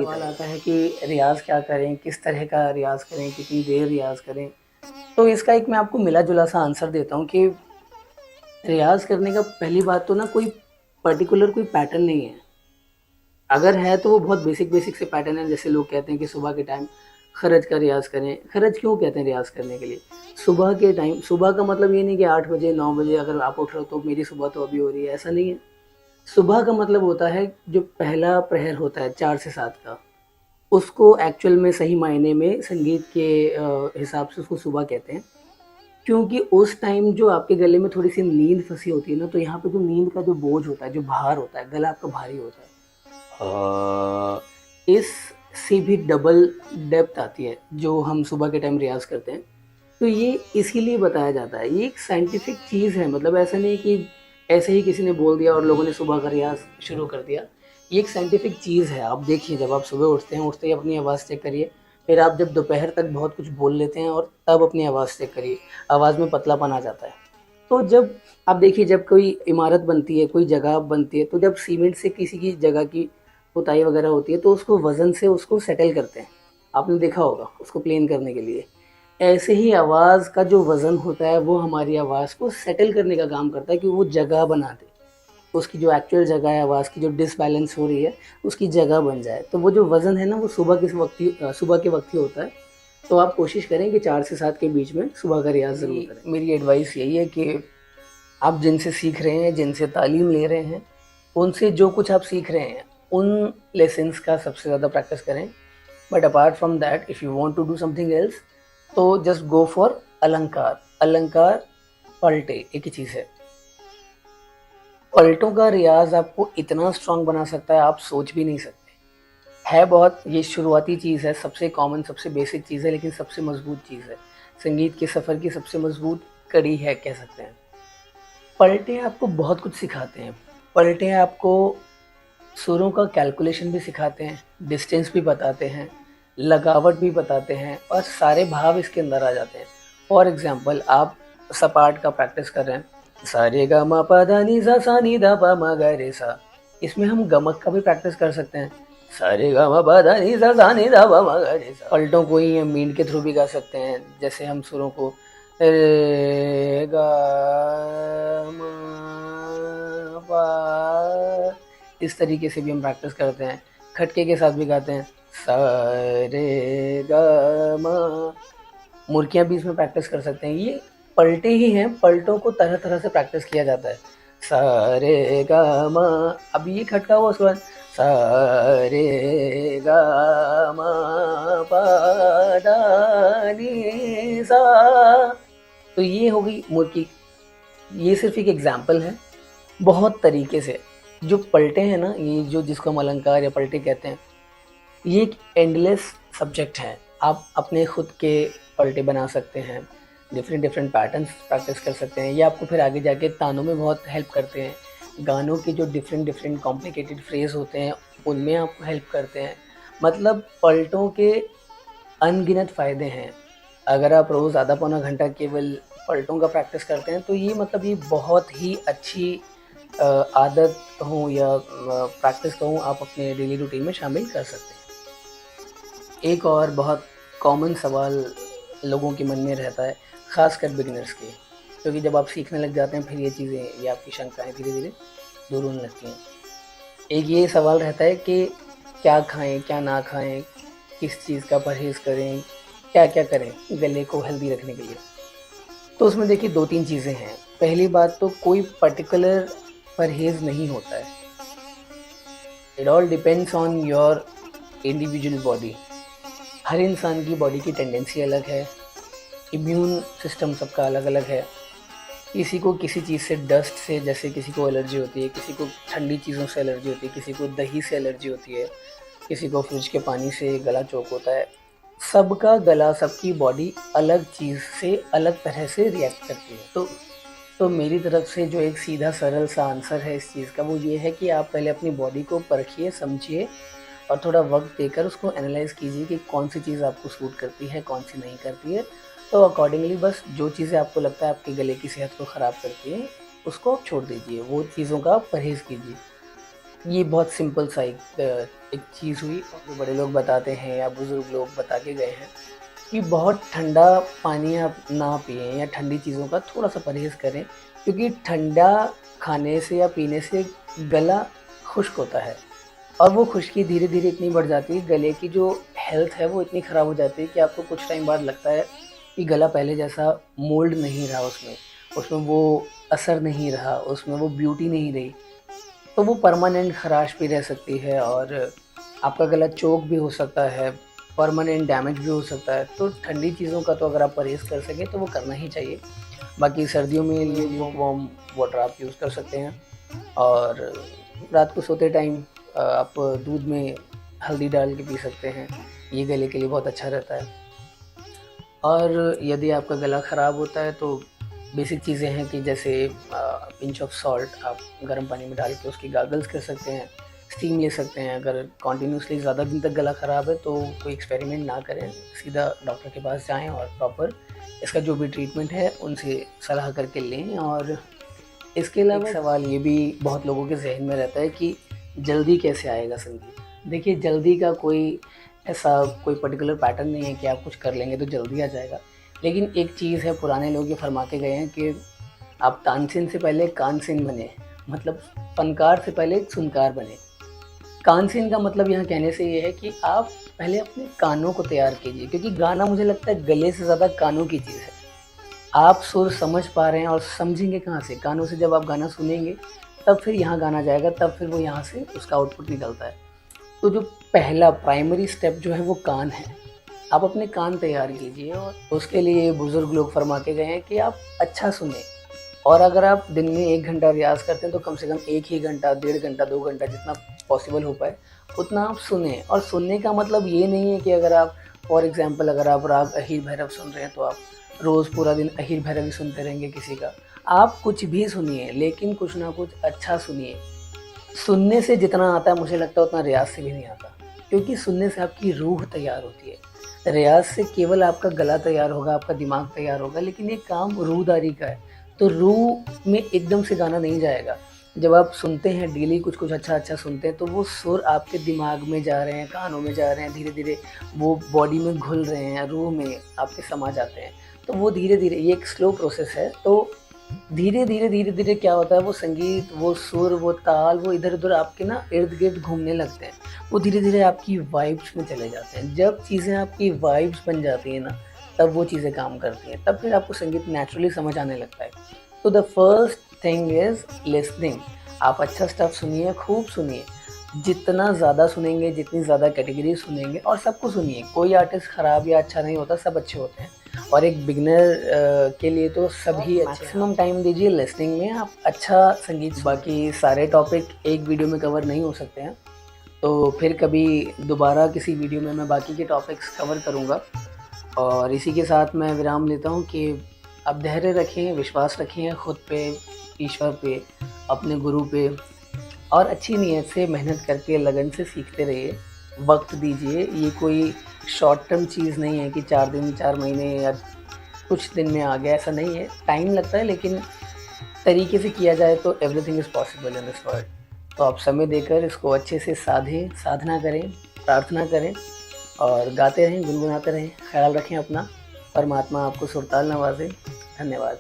ये सवाल आता है कि रियाज़ क्या करें, किस तरह का रियाज़ करें, कितनी देर रियाज़ करें? तो इसका एक मैं आपको मिला-जुला सा आंसर देता हूँ कि रियाज़ करने का पहली बात तो ना कोई पर्टिकुलर कोई पैटर्न नहीं है। अगर है तो वो बहुत बेसिक से पैटर्न है, जैसे लोग कहते हैं कि सुबह के टाइम खरज का रियाज़ करें। खरज क्यों कहते हैं रियाज़ करने के लिए? सुबह के टाइम, सुबह का मतलब ये नहीं कि 8 बजे 9 बजे अगर आप उठ रहे हो तो मेरी सुबह तो अभी हो रही है, ऐसा नहीं है। सुबह का मतलब होता है जो पहला प्रहर होता है 4 से 7 का, उसको एक्चुअल में सही मायने में संगीत के हिसाब से उसको सुबह कहते हैं। क्योंकि उस टाइम जो आपके गले में थोड़ी-सी नींद फँसी होती है ना, तो यहाँ पे जो नींद का जो बोझ होता है, जो भार होता है, गला आपका भारी होता है। इससे भी डबल डेप्थ आती है, जो हम सुबह के टाइम रियाज़ करते हैं। तो ये इसीलिए बताया जाता है, ये एक साइंटिफ़िक चीज़ है, मतलब ऐसा नहीं कि ऐसे ही किसी ने बोल दिया और लोगों ने सुबह का रियाज़ शुरू कर दिया। ये एक साइंटिफ़िक चीज़ है, आप देखिए जब आप सुबह उठते हैं, उठते ही अपनी आवाज़ चेक करिए, फिर आप जब दोपहर तक बहुत कुछ बोल लेते हैं और तब अपनी आवाज़ चेक करिए, आवाज़ में पतलापन आ जाता है। तो जब आप देखिए जब कोई इमारत बनती है, कोई जगह बनती है, तो जब सीमेंट से किसी की जगह की पुताई वगैरह होती है, तो उसको वज़न से उसको सेटल करते हैं। आपने देखा होगा उसको प्लेन करने के लिए। ऐसे ही आवाज़ का जो वज़न होता है वो हमारी आवाज़ को सेटल करने का काम करता है कि वो जगह बना दे। उसकी जो एक्चुअल जगह है, आवाज़ की जो डिसबैलेंस हो रही है, उसकी जगह बन जाए। तो वो जो वज़न है ना वो सुबह के वक़्त ही होता है। तो आप कोशिश करें कि 4 से 7 के बीच में सुबह का रियाज़ ज़रूर करें। मेरी एडवाइस यही है कि आप जिनसे सीख रहे हैं, जिनसे तालीम ले रहे हैं, उनसे जो कुछ आप सीख रहे हैं, उन लेसन्स का सबसे ज़्यादा प्रैक्टिस करें। But apart from that if you want to do something else तो जस्ट गो फॉर अलंकार। अलंकार, पलटे एक ही चीज़ है। पलटों का रियाज़ आपको इतना स्ट्रॉन्ग बना सकता है, आप सोच भी नहीं सकते। है बहुत, ये शुरुआती चीज़ है, सबसे कॉमन, सबसे बेसिक चीज़ है, लेकिन सबसे मज़बूत चीज़ है। संगीत के सफ़र की सबसे मज़बूत कड़ी है, कह सकते हैं। पलटे आपको बहुत कुछ सिखाते हैं। पलटे आपको सुरों का कैलकुलेशन भी सिखाते हैं, डिस्टेंस भी बताते हैं, लगावट भी बताते हैं और सारे भाव इसके अंदर आ जाते हैं। फॉर एग्ज़ाम्पल आप सपाट का प्रैक्टिस कर रहे हैं, सा रे गा मा पा धा नी सा नी धा पा मा गा रे सा। इसमें हम गमक का भी प्रैक्टिस कर सकते हैं, सा रे गा मा पा धा नी सा नी धा पा मा गा रे सा। पलटों को ही हम मींड के थ्रू भी गा सकते हैं, जैसे हम सुरों को रे गा मा पा, इस तरीके से भी हम प्रैक्टिस करते हैं। खटके के साथ भी गाते हैं, सा रे गा मा। मुर्कियाँ भी इसमें प्रैक्टिस कर सकते हैं। ये पलटे ही हैं, पलटों को तरह-तरह से प्रैक्टिस किया जाता है। सा रे गा मा, अब ये खटका हुआ, उसके बाद सा रे गा मा पा धा नी सा। तो ये हो गई मुर्की। ये सिर्फ़ एक एग्ज़ाम्पल है, बहुत तरीके से। जो पलटे हैं ना, ये जो जिसको हम अलंकार या पलटे कहते हैं, ये एक एंडलेस सब्जेक्ट है। आप अपने खुद के पलटे बना सकते हैं, डिफरेंट पैटर्न्स प्रैक्टिस कर सकते हैं। ये आपको फिर आगे जाके तानों में बहुत हेल्प करते हैं। गानों के जो डिफरेंट कॉम्प्लिकेटेड फ्रेज़ होते हैं, उनमें आपको हेल्प करते हैं। मतलब पलटों के अनगिनत फ़ायदे हैं। अगर आप रोज़ आधा पौना घंटा केवल पलटों का प्रैक्टिस करते हैं, तो ये मतलब ये बहुत ही अच्छी आदत कहूँ या प्रैक्टिस कहूँ, आप अपने डेली रूटीन में शामिल कर सकते हैं। एक और बहुत कॉमन सवाल लोगों के मन में रहता है, ख़ासकर बिगिनर्स के, क्योंकि जब आप सीखने लग जाते हैं फिर ये चीज़ें, ये आपकी शंकाएँ धीरे-धीरे दूर होने लगती हैं। एक ये सवाल रहता है कि क्या खाएँ, क्या ना खाएँ, किस चीज़ का परहेज़ करें, क्या-क्या करें गले को हेल्दी रखने के लिए? तो उसमें देखिए 2-3 चीज़ें हैं। पहली बात तो कोई पर्टिकुलर परहेज़ नहीं होता है। It all depends on your individual body. हर इंसान की बॉडी की टेंडेंसी अलग है, इम्यून सिस्टम सबका अलग-अलग है। किसी को किसी चीज़ से, डस्ट से जैसे किसी को एलर्जी होती है, किसी को ठंडी चीज़ों से एलर्जी होती है, किसी को दही से एलर्जी होती है, किसी को फ्रिज के पानी से गला चोक होता है। सबका गला, सबकी बॉडी अलग चीज़ से अलग तरह से रिएक्ट करती है। तो मेरी तरफ से जो एक सीधा सरल सा आंसर है इस चीज़ का, वो ये है कि आप पहले अपनी बॉडी को परखिए, समझिए और थोड़ा वक़्त देकर उसको एनालाइज़ कीजिए कि कौन-सी चीज़ आपको सूट करती है, कौन-सी नहीं करती है। तो अकॉर्डिंगली बस जो चीज़ें आपको लगता है आपके गले की सेहत को ख़राब करती हैं, उसको आप छोड़ दीजिए, वो चीज़ों का आप परहेज़ कीजिए। ये बहुत सिंपल सा एक चीज़ हुई, और जो बड़े लोग बताते हैं या बुज़ुर्ग लोग बता के गए हैं कि बहुत ठंडा पानी आप ना पिएँ या ठंडी चीज़ों का थोड़ा-सा परहेज़ करें, क्योंकि ठंडा खाने से या पीने से गला खुश्क होता है, और वो खुश्की धीरे-धीरे इतनी बढ़ जाती है, गले की जो हेल्थ है वो इतनी ख़राब हो जाती है कि आपको कुछ टाइम बाद लगता है कि गला पहले जैसा मोल्ड नहीं रहा उसमें, उसमें वो असर नहीं रहा, उसमें वो ब्यूटी नहीं रही। तो वो परमानेंट ख़राश भी रह सकती है, और आपका गला चोक भी हो सकता है, परमानेंट डैमेज भी हो सकता है। तो ठंडी चीज़ों का तो अगर आप परहेज़ कर सकें तो वो करना ही चाहिए। बाकी सर्दियों में ये वार्म वाटर आप यूज़ कर सकते हैं, और रात को सोते टाइम आप दूध में हल्दी डाल के पी सकते हैं। ये गले के लिए बहुत अच्छा रहता है। और यदि आपका गला ख़राब होता है तो बेसिक चीज़ें हैं कि जैसे पिंच ऑफ सॉल्ट आप गर्म पानी में डाल के उसकी गार्गल्स कर सकते हैं, स्टीम ले सकते हैं। अगर कंटिन्यूअसली ज़्यादा दिन तक गला ख़राब है तो कोई एक्सपेरिमेंट ना करें, सीधा डॉक्टर के पास जाएँ और प्रॉपर इसका जो भी ट्रीटमेंट है उनसे सलाह करके लें। और इसके अलावा एक सवाल ये भी बहुत लोगों के ज़हन में रहता है कि जल्दी कैसे आएगा संगीत? देखिए, जल्दी का ऐसा कोई पर्टिकुलर पैटर्न नहीं है कि आप कुछ कर लेंगे तो जल्दी आ जाएगा। लेकिन एक चीज़ है, पुराने लोग ये फरमा के गए हैं कि आप तानसेन से पहले कानसेन बने, मतलब फ़नकार से पहले सुनकार बने। कानसेन का मतलब यहाँ कहने से ये है कि आप पहले अपने कानों को तैयार कीजिए, क्योंकि गाना मुझे लगता है गले से ज़्यादा कानों की चीज़ है। आप सुर समझ पा रहे हैं और समझेंगे कहाँ से? कानों से जब आप गाना सुनेंगे, तब फिर यहाँ गाना जाएगा, तब फिर वो यहाँ से उसका आउटपुट निकलता है। तो जो पहला प्राइमरी स्टेप जो है वो कान है। आप अपने कान तैयार कीजिए, और उसके लिए बुज़ुर्ग लोग फरमा के गए हैं कि आप अच्छा सुनें। और अगर आप दिन में 1 घंटा रियाज़ करते हैं तो कम से कम 1 ही घंटा, डेढ़ घंटा, 2 घंटा जितना पॉसिबल हो पाए उतना आप सुनें। और सुनने का मतलब ये नहीं है कि अगर आप फॉर एग्ज़ाम्पल अगर आप राग अहीर भैरव सुन रहे हैं तो आप रोज़ पूरा दिन अहीर भैरव ही सुनते रहेंगे किसी का। आप कुछ भी सुनिए, लेकिन कुछ ना कुछ अच्छा सुनिए। सुनने से जितना आता है मुझे लगता है उतना रियाज़ से भी नहीं आता, क्योंकि सुनने से आपकी रूह तैयार होती है। रियाज़ से केवल आपका गला तैयार होगा, आपका दिमाग तैयार होगा, लेकिन ये काम रूहदारी का है। तो रूह में एकदम से गाना नहीं जाएगा। जब आप सुनते हैं डेली कुछ-कुछ अच्छा-अच्छा सुनते हैं तो वो सुर आपके दिमाग में जा रहे हैं, कानों में जा रहे हैं, धीरे-धीरे वो बॉडी में घुल रहे हैं, रूह में आपके समा जाते हैं। तो वो धीरे-धीरे, ये एक स्लो प्रोसेस है। तो धीरे-धीरे, धीरे-धीरे क्या होता है, वो संगीत, वो सुर, वो ताल, वो इधर-उधर आपके ना इर्द-गिर्द घूमने लगते हैं। वो धीरे-धीरे आपकी वाइब्स में चले जाते हैं। जब चीज़ें आपकी वाइब्स बन जाती हैं ना, तब वो चीज़ें काम करती हैं। तब फिर आपको संगीत नेचुरली समझ आने लगता है। तो the first thing is listening. आप अच्छा स्टफ़ सुनिए, खूब सुनिए। जितना ज़्यादा सुनेंगे, जितनी ज़्यादा कैटेगरी सुनेंगे, और सबको सुनिए। कोई आर्टिस्ट ख़राब या अच्छा नहीं होता, सब अच्छे होते हैं। और एक बिगिनर के लिए तो सभी अच्छे हैं। मैक्सिमम टाइम दीजिए लिसनिंग में, आप अच्छा संगीत। बाकी सारे टॉपिक एक वीडियो में कवर नहीं हो सकते हैं, तो फिर कभी दोबारा किसी वीडियो में मैं बाकी के टॉपिक्स कवर करूँगा। और इसी के साथ मैं विराम लेता हूँ कि आप धैर्य रखें, विश्वास रखें खुद पे, ईश्वर पे, अपने गुरु पे, और अच्छी नीयत से मेहनत करके लगन से सीखते रहिए। वक़्त दीजिए, ये कोई शॉर्ट टर्म चीज़ नहीं है कि 4 दिन, 4 महीने या कुछ दिन में आ गया, ऐसा नहीं है। टाइम लगता है, लेकिन तरीके से किया जाए तो everything is possible in this world. तो आप समय देकर इसको अच्छे से साधें, साधना करें, प्रार्थना करें, और गाते रहें, गुनगुनाते रहें। ख़्याल रखें अपना। परमात्मा आपको सुरताल नवाज़े। धन्यवाद।